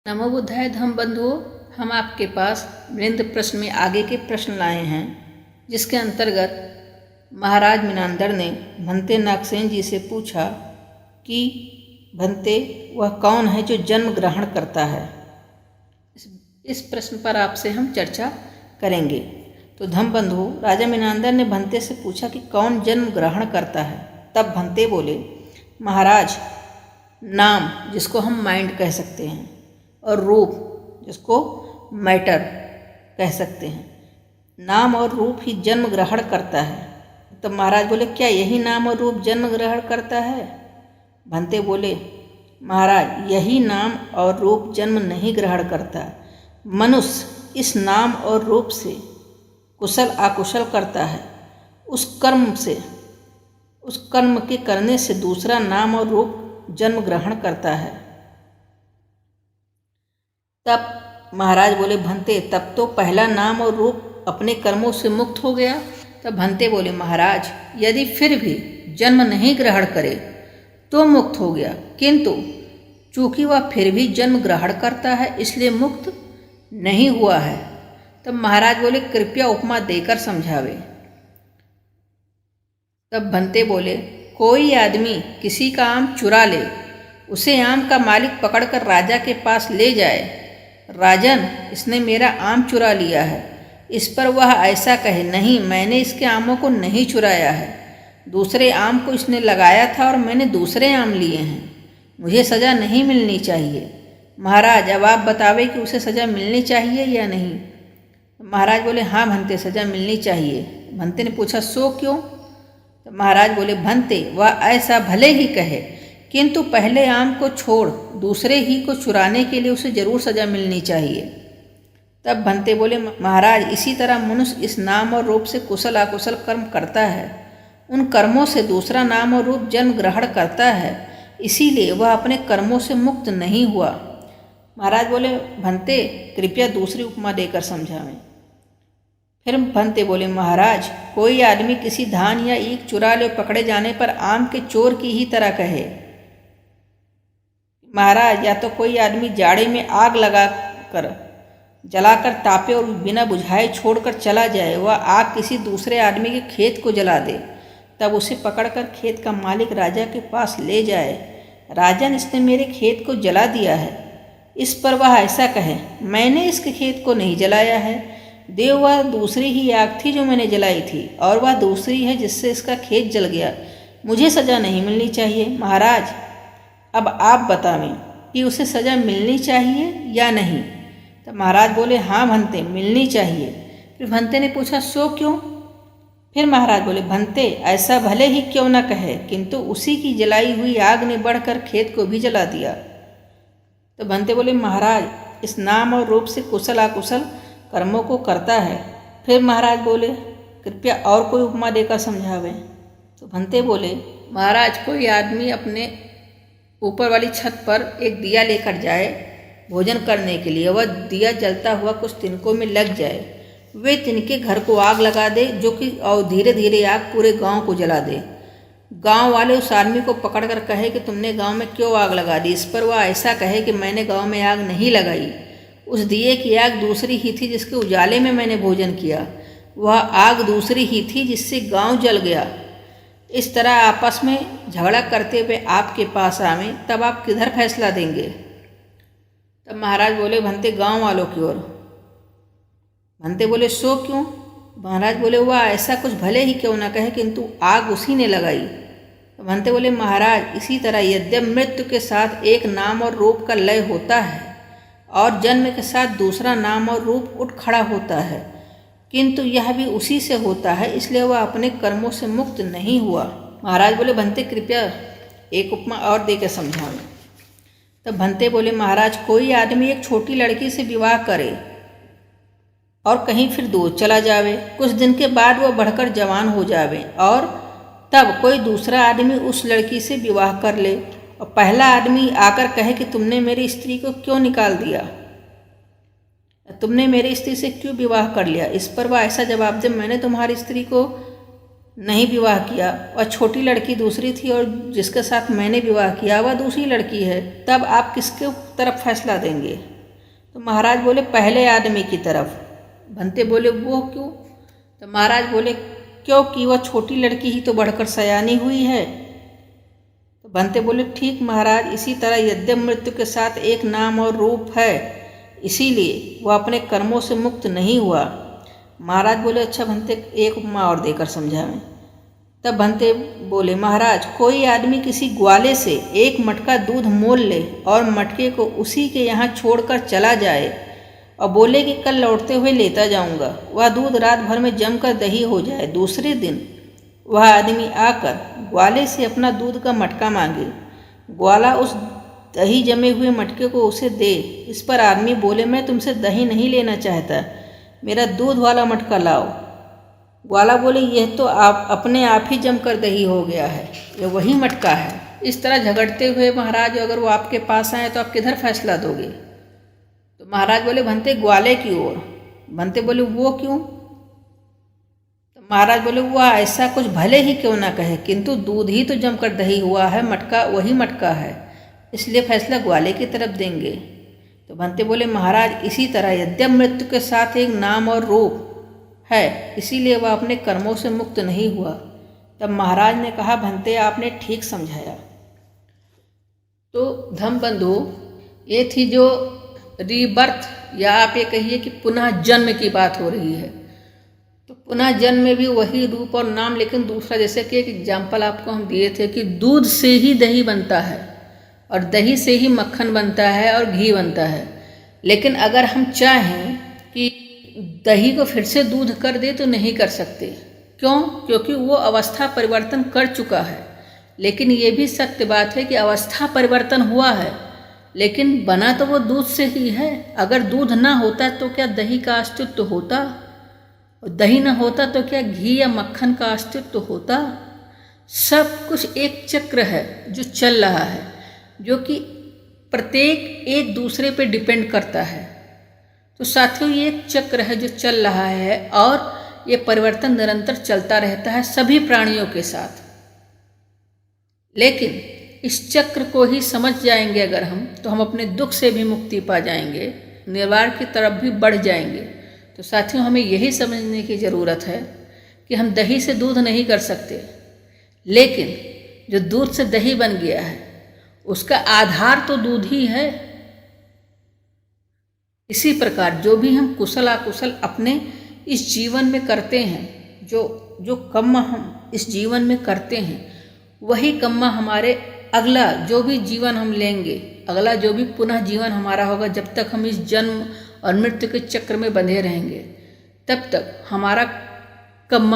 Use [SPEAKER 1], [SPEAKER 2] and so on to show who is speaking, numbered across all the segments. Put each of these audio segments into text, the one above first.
[SPEAKER 1] नमो बुद्धाय धम्म बंधुओं, हम आपके पास वृंद प्रश्न में आगे के प्रश्न लाए हैं, जिसके अंतर्गत महाराज मीनांदर ने भंते नागसेन जी से पूछा कि भंते वह कौन है जो जन्म ग्रहण करता है। इस प्रश्न पर आपसे हम चर्चा करेंगे। तो धम्म बंधु, राजा मीनांदर ने भंते से पूछा कि कौन जन्म ग्रहण करता है। तब भंते बोले, महाराज, नाम जिसको हम माइंड कह सकते हैं और रूप जिसको मैटर कह सकते हैं, नाम और रूप ही जन्म ग्रहण करता है। तब महाराज बोले, क्या यही नाम और रूप जन्म ग्रहण करता है? भंते बोले, महाराज, यही नाम और रूप जन्म नहीं ग्रहण करता। मनुष्य इस नाम और रूप से कुशल अकुशल करता है। उस कर्म के करने से दूसरा नाम और रूप जन्म ग्रहण करता है। तब महाराज बोले, भंते, तब तो पहला नाम और रूप अपने कर्मों से मुक्त हो गया। तब भंते बोले, महाराज, यदि फिर भी जन्म नहीं ग्रहण करे तो मुक्त हो गया, किंतु चूंकि वह फिर भी जन्म ग्रहण करता है इसलिए मुक्त नहीं हुआ है। तब महाराज बोले, कृपया उपमा देकर समझावे। तब भंते बोले, कोई आदमी किसी का आम चुरा ले, उसे आम का मालिक पकड़कर राजा के पास ले जाए, राजन, इसने मेरा आम चुरा लिया है। इस पर वह ऐसा कहे, नहीं, मैंने इसके आमों को नहीं चुराया है, दूसरे आम को इसने लगाया था और मैंने दूसरे आम लिए हैं, मुझे सज़ा नहीं मिलनी चाहिए। महाराज, अब आप बतावे कि उसे सज़ा मिलनी चाहिए या नहीं। महाराज बोले, हाँ भंते, सज़ा मिलनी चाहिए। भंते ने पूछा, सो क्यों? तो महाराज बोले, भंते, वह ऐसा भले ही कहे, किंतु पहले आम को छोड़ दूसरे ही को चुराने के लिए उसे जरूर सज़ा मिलनी चाहिए। तब भंते बोले, महाराज, इसी तरह मनुष्य इस नाम और रूप से कुशल अकुशल कर्म करता है। उन कर्मों से दूसरा नाम और रूप जन्म ग्रहण करता है, इसीलिए वह अपने कर्मों से मुक्त नहीं हुआ। महाराज बोले, भंते, कृपया दूसरी उपमा देकर समझावें। फिर भंते बोले, महाराज, कोई आदमी किसी धान या ईख चुरा ले, पकड़े जाने पर आम के चोर की ही तरह कहे। महाराज, या तो कोई आदमी जाड़े में आग जलाकर तापे और बिना बुझाए छोड़कर चला जाए, वह आग किसी दूसरे आदमी के खेत को जला दे, तब उसे पकड़कर खेत का मालिक राजा के पास ले जाए, राजन, इसने मेरे खेत को जला दिया है। इस पर वह ऐसा कहे, मैंने इसके खेत को नहीं जलाया है, देव, वह दूसरी ही आग थी जो मैंने जलाई थी, और वह दूसरी है जिससे इसका खेत जल गया, मुझे सज़ा नहीं मिलनी चाहिए। महाराज, अब आप बतावें कि उसे सज़ा मिलनी चाहिए या नहीं। तो महाराज बोले, हाँ भंते, मिलनी चाहिए। फिर भंते ने पूछा, सो क्यों? फिर महाराज बोले, भंते, ऐसा भले ही क्यों न कहे, किंतु उसी की जलाई हुई आग ने बढ़कर खेत को भी जला दिया। तो भंते बोले, महाराज, इस नाम और रूप से कुशल अकुशल कर्मों को करता है। फिर महाराज बोले, कृपया और कोई उपमा देकर समझावें। तो भंते बोले, महाराज, कोई आदमी अपने ऊपर वाली छत पर एक दिया लेकर जाए भोजन करने के लिए, वह दिया जलता हुआ कुछ तिनकों में लग जाए, वे तिनके घर को आग लगा दे, जो कि और धीरे धीरे आग पूरे गांव को जला दे। गांव वाले उस आदमी को पकड़कर कहे कि तुमने गांव में क्यों आग लगा दी। इस पर वह ऐसा कहे कि मैंने गांव में आग नहीं लगाई, उस दिए की आग दूसरी ही थी जिसके उजाले में मैंने भोजन किया, वह आग दूसरी ही थी जिससे गाँव जल गया। इस तरह आपस में झगड़ा करते हुए आपके पास आवें, तब आप किधर फैसला देंगे? तब महाराज बोले, भंते, गांव वालों की ओर। भंते बोले, सो क्यों? महाराज बोले, वह ऐसा कुछ भले ही क्यों न कहे, किंतु आग उसी ने लगाई। तो भंते बोले, महाराज, इसी तरह यद्यप मृत्यु के साथ एक नाम और रूप का लय होता है और जन्म के साथ दूसरा नाम और रूप उठ खड़ा होता है, किंतु यह भी उसी से होता है, इसलिए वह अपने कर्मों से मुक्त नहीं हुआ। महाराज बोले, भंते, कृपया एक उपमा और देकर समझाओ। तब भंते बोले, महाराज, कोई आदमी एक छोटी लड़की से विवाह करे और कहीं फिर दूर चला जावे, कुछ दिन के बाद वह बढ़कर जवान हो जावे, और तब कोई दूसरा आदमी उस लड़की से विवाह कर ले, और पहला आदमी आकर कहे कि तुमने मेरी स्त्री को क्यों निकाल दिया, तुमने मेरी स्त्री से क्यों विवाह कर लिया। इस पर वह ऐसा जवाब दे, मैंने तुम्हारी स्त्री को नहीं विवाह किया, वह छोटी लड़की दूसरी थी और जिसके साथ मैंने विवाह किया वह दूसरी लड़की है, तब आप किसके तरफ फैसला देंगे? तो महाराज बोले पहले आदमी की तरफ। भंते बोले वो क्यों? तो महाराज बोले क्योंकि वह छोटी लड़की ही तो बढ़कर सयानी हुई है। तो भंते बोले ठीक महाराज, इसी तरह यद्यप मृत्यु के साथ एक नाम और रूप है, इसीलिए वह अपने कर्मों से मुक्त नहीं हुआ। महाराज बोले अच्छा भंते, एक उपमा और देकर समझावें। तब भंते बोले महाराज, कोई आदमी किसी ग्वाले से एक मटका दूध मोल ले और मटके को उसी के यहाँ छोड़कर चला जाए और बोले कि कल लौटते हुए लेता जाऊँगा। वह दूध रात भर में जमकर दही हो जाए। दूसरे दिन वह आदमी आकर ग्वाले से अपना दूध का मटका मांगे। ग्वाला उस दही जमे हुए मटके को उसे दे। इस पर आदमी बोले मैं तुमसे दही नहीं लेना चाहता, मेरा दूध वाला मटका लाओ। ग्वाला बोले यह तो आप अपने आप ही जमकर दही हो गया है, यह वही मटका है। इस तरह झगड़ते हुए महाराज अगर वो आपके पास आए तो आप किधर फैसला दोगे? तो महाराज बोले भंते ग्वाले की ओर। भंते बोले वो क्यों? तो महाराज बोले वह ऐसा कुछ भले ही क्यों ना कहे, किंतु दूध ही तो जमकर दही हुआ है, मटका वही मटका है, इसलिए फैसला ग्वाले की तरफ देंगे। तो भंते बोले महाराज इसी तरह यद्यप मृत्यु के साथ एक नाम और रूप है, इसीलिए वह अपने कर्मों से मुक्त नहीं हुआ। तब महाराज ने कहा भंते आपने ठीक समझाया। तो धम्मबंधु, ये थी जो रीबर्थ या आप ये कहिए कि पुनः जन्म की बात हो रही है। तो पुनः जन्म में भी वही रूप और नाम, लेकिन दूसरा, जैसे कि एक एग्जाम्पल आपको हम दिए थे कि दूध से ही दही बनता है और दही से ही मक्खन बनता है और घी बनता है। लेकिन अगर हम चाहें कि दही को फिर से दूध कर दे तो नहीं कर सकते। क्यों? क्योंकि वो अवस्था परिवर्तन कर चुका है। लेकिन ये भी सत्य बात है कि अवस्था परिवर्तन हुआ है, लेकिन बना तो वो दूध से ही है। अगर दूध ना होता तो क्या दही का अस्तित्व होता? और दही ना होता तो क्या घी या मक्खन का अस्तित्व होता? सब कुछ एक चक्र है जो चल रहा है, जो कि प्रत्येक एक दूसरे पे डिपेंड करता है। तो साथियों, ये एक चक्र है जो चल रहा है और ये परिवर्तन निरंतर चलता रहता है सभी प्राणियों के साथ। लेकिन इस चक्र को ही समझ जाएंगे अगर हम, तो हम अपने दुख से भी मुक्ति पा जाएंगे, निर्वाण की तरफ भी बढ़ जाएंगे। तो साथियों, हमें यही समझने की ज़रूरत है कि हम दही से दूध नहीं कर सकते, लेकिन जो दूध से दही बन गया है उसका आधार तो दूध ही है। इसी प्रकार जो भी हम कुशल अकुशल अपने इस जीवन में करते हैं, जो कर्म हम इस जीवन में करते हैं, वही कर्म हमारे अगला जो भी जीवन हम लेंगे, अगला जो भी पुनः जीवन हमारा होगा, जब तक हम इस जन्म और मृत्यु के चक्र में बंधे रहेंगे, तब तक हमारा कर्म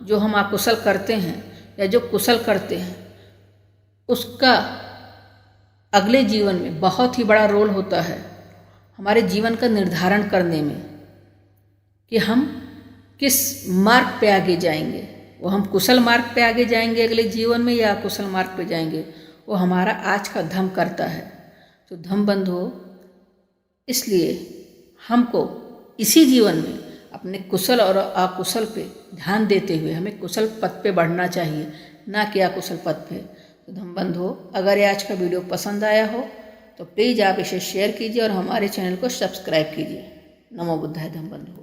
[SPEAKER 1] जो हम अकुशल करते हैं या जो कुशल करते हैं, उसका अगले जीवन में बहुत ही बड़ा रोल होता है हमारे जीवन का निर्धारण करने में कि हम किस मार्ग पे आगे जाएंगे। वो हम कुशल मार्ग पे आगे जाएंगे अगले जीवन में या अकुशल मार्ग पे जाएंगे, वो हमारा आज का धर्म करता है। तो धम्मबंधु, इसलिए हमको इसी जीवन में अपने कुशल और अकुशल पे ध्यान देते हुए हमें कुशल पथ पे बढ़ना चाहिए, ना कि अकुशल पथ पे। तो धम्मबंधु, अगर ये आज का वीडियो पसंद आया हो तो प्लीज़ आप इसे शेयर कीजिए और हमारे चैनल को सब्सक्राइब कीजिए। नमो बुद्धाय धम्मबंधु।